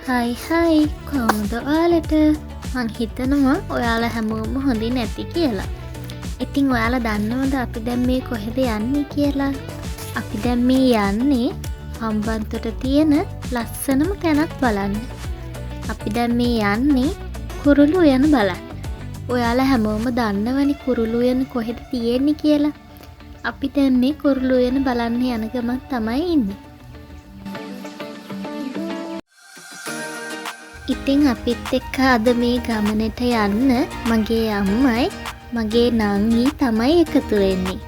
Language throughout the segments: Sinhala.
හයි කොහොමද ඔයාලට? මං හිතනවා ඔයාලා හැමෝම හොඳින් නැති කියලා. ඉතින් ඔයාලා දන්නවද අපි දැන් මේ කොහෙද යන්නේ කියලා? අපි දැන් මේ යන්නේ හම්බන්තොට තියෙන ලස්සනම තැනක් බලන්න. අපි දැන් මේ යන්නේ කුරුළු උයන බලන්න. ඔයාලා හැමෝම දන්නවනේ කුරුළු උයන කොහෙද තියෙන්නේ කියලා. අපි දැන් මේ කුරුළු උයන බලන්න යන ගමන් තමයි ඉන්නේ. ඉතින් අපිත් එක්ක අද මේ ගමනට යන්න මගේ අම්මයි මගේ නංගි තමයි එකතු වෙන්නේ.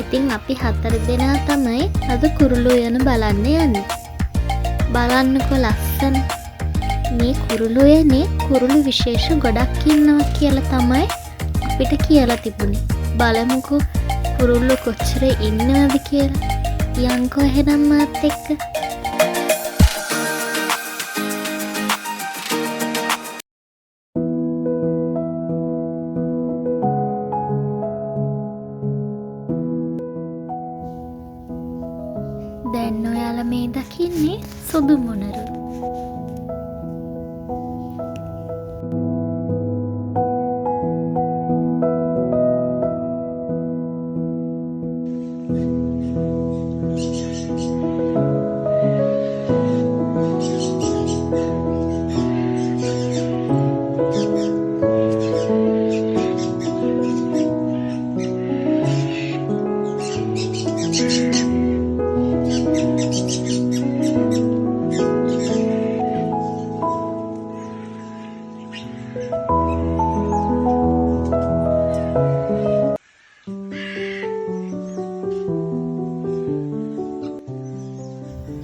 ඉතින් අපි 4 දෙනා තමයි අද කුරුළු උයන බලන්න යන්නේ. බලන්නකෝ ලස්සන. මේ කුරුළු උයනේ කුරුළු විශේෂ ගොඩක් ඉන්නවා කියලා තමයි අපිට කියලා තිබුණේ. බලමුකෝ කුරුල්ලෝ කොච්චර ඉන්නවද කියලා. යන්කෝ එහෙනම් මාත් එක්ක. දැන් ඔයාලා මේ දකින්නේ සුදු මොනරු.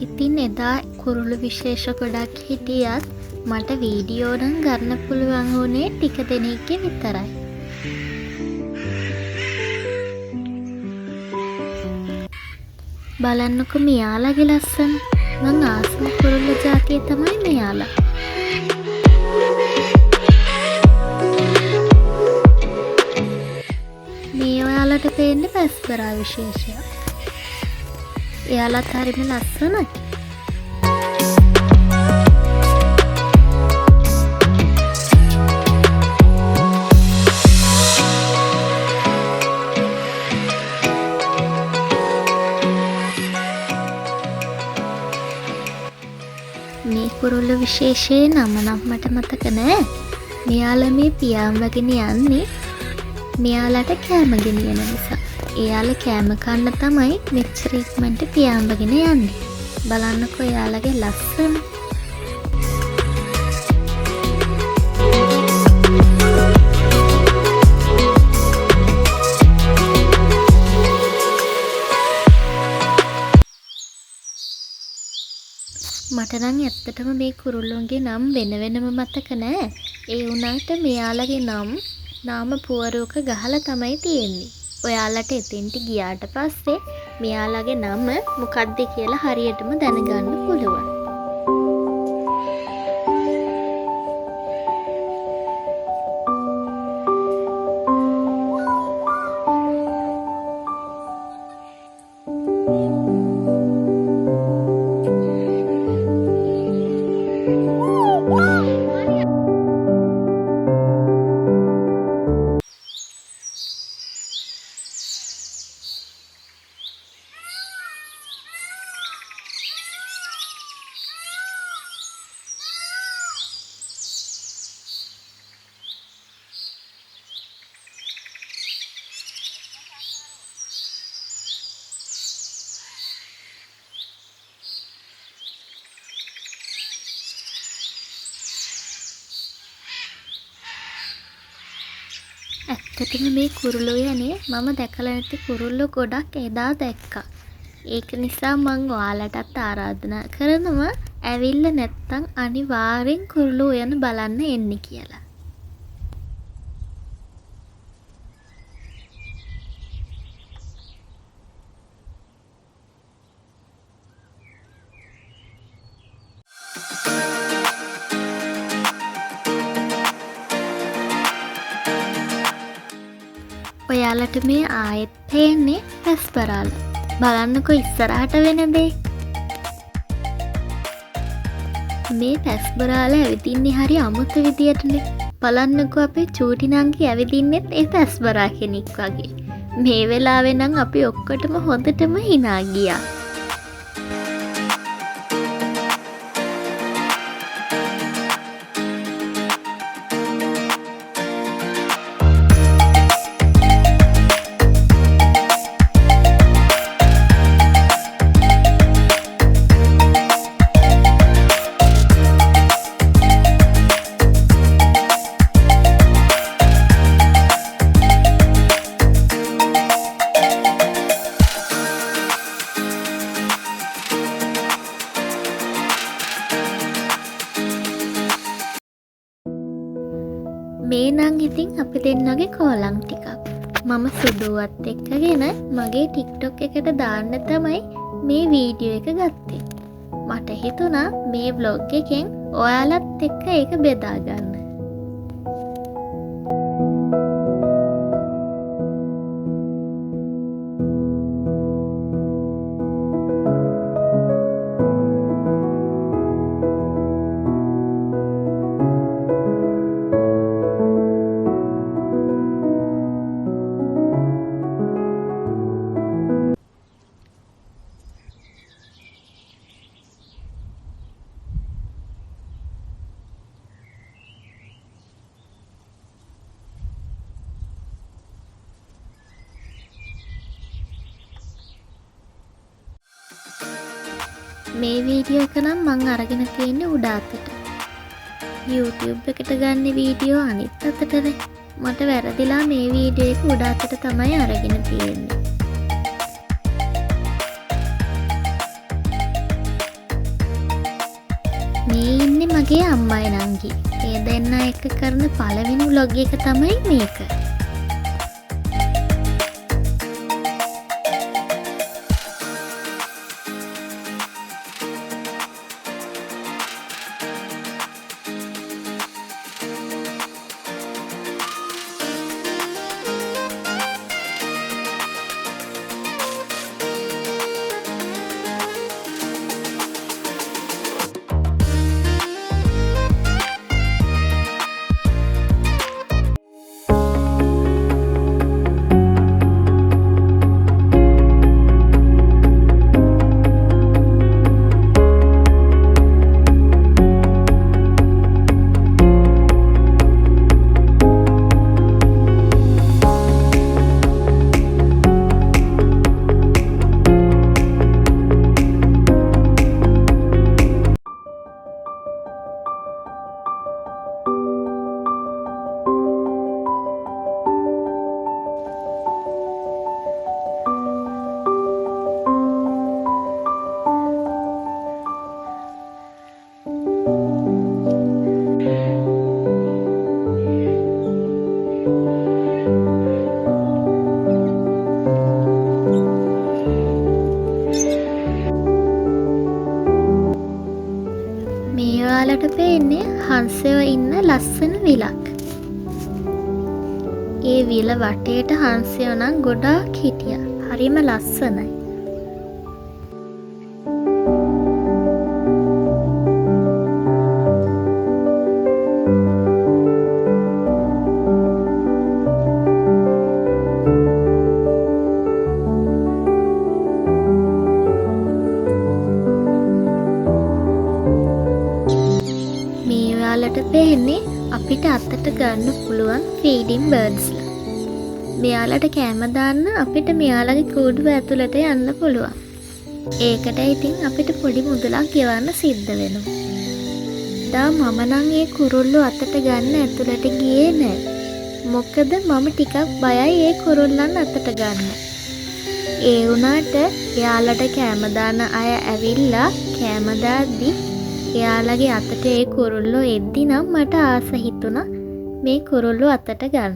ඉතින් එදා කුරුළු විශේෂ ගොඩක් හිටියත් මට වීඩියෝ නම් ගන්න පුළුවන් වුණේ ටික දෙනෙක්ගේ විතරයි. බලන්නකො මෙයාලගේ ලස්සන. මං ආසම කුරුල්ල ජාතිය තමයි මෙයාලා. මේ ඔයාලට පේන්නේ පැස්පරා විශේෂය. එයාලත් හරිම ලස්සනයි. මේ කුරුල්ල විශේෂයේ නම නම් මට මතක නෑ. මෙයාලා මේ පියාඹගෙන යන්නේ මෙයාලට කෑම ගෙනියන නිසා. එයාලා කෑම කන්න තමයි මෙච්චර ඉක්මනට පියාඹගෙන යන්නේ. බලන්නකෝ එයාලගේ ලස්සන. මට නම් ඇත්තටම මේ කුරුල්ලුන්ගේ නම් වෙන වෙනම මතක නෑ. ඒ වුණාට මෙයාලගේ නම් නාම පුවරුවක ගහලා තමයි තියෙන්නේ. ඔයාලට එතෙන්ට ගියාට පස්සේ මෙයාලගේ නම මොකක්ද කියලා හරියටම දැනගන්න පුළුවන්. ඇත්තටම මේ කුරුළු උයනේ මම දැකලා නැති කුරුල්ලෝ ගොඩක් එදා දැක්කා. ඒක නිසා මං ඔයාලටත් ආරාධනා කරනවා ඇවිල්ලා නැත්තම් අනිවාර්යෙන් කුරුළු උයන බලන්න එන්න කියලා. ඔයාලට මේ ආයෙත් පේන්නේ පැස්පරාලා. බලන්නකෝ ඉස්සරහට වෙන දේ. මේ පැස්බරාල ඇවිදින්නේ හරි අමුතු විදියටනේ. බලන්නකෝ අපේ චූටි නංගි ඇවිදින්නෙත් ඒ පැස්බරා කෙනෙක් වගේ. මේ වෙලාවේ නම් අපි ඔක්කොටම හොඳටම hina ගියා. මේ නම් ඉතින් අපි දෙන්නගේ කෝලම් ටිකක්. මම සුදුවත් එක්කගෙන මගේ TikTok එකට දාන්න තමයි මේ වීඩියෝ එක ගත්තේ. මට හිතුණා මේ vlog එකෙන් ඔයාලත් එක්ක ඒක බෙදා ගන්න. මේ වීඩියෝ එක නම් මං අරගෙන තියෙන්නේ උඩ අතට. YouTube එකට ගන්න වීඩියෝ අනිත් අතටනේ. මට වැරදිලා මේ වීඩියෝ එක උඩ අතට තමයි අරගෙන තියෙන්නේ. මේ ඉන්නේ මගේ අම්මයි නංගි. ඒ දෙන්නා එක්ක කරන පළවෙනි vlog එක තමයි මේක. ඔයාලට පේන්නේ හංසයෝ ඉන්න ලස්සන විලක්. ඒ විල වටේට හංසයෝ නම් ගොඩාක් හිටියා. හරිම ලස්සනයි. ඔයාලට පේන්නේ අපිට අතට ගන්න පුළුවන් ෆීඩින් බර්ඩ්ස්ලා. මෙයාලට කෑම දාන්න අපිට මෙයාලගේ කූඩුව ඇතුළට යන්න පුළුවන්. ඒකට ඉතින් අපිට පොඩි මුදලක් ගෙවන්න සිද්ධ වෙනවා. දා මම නම් ඒ කුරුල්ලෝ අතට ගන්න ඇතුළට ගියේ නෑ. මොකද මම ටිකක් බයයි ඒ කුරුල්ලන් අතට ගන්න. ඒ වුණාට එයාලට කෑම දාන අය ඇවිල්ලා කෑම දාද්දි එයාලගේ අතට ඒ කුරුල්ලෝ එද්දි නම් මට ආස හිතුණා මේ කුරුල්ලෝ අතට ගන්න.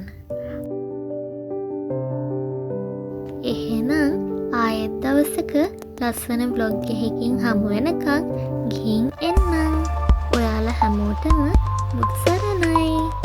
එහෙනම් ආයෙත් දවසක ලස්සන vlog එකකින් හමු වෙනකන් ගිහින් එන්නම්. ඔයාලා හැමෝටම මුත් සරණයි.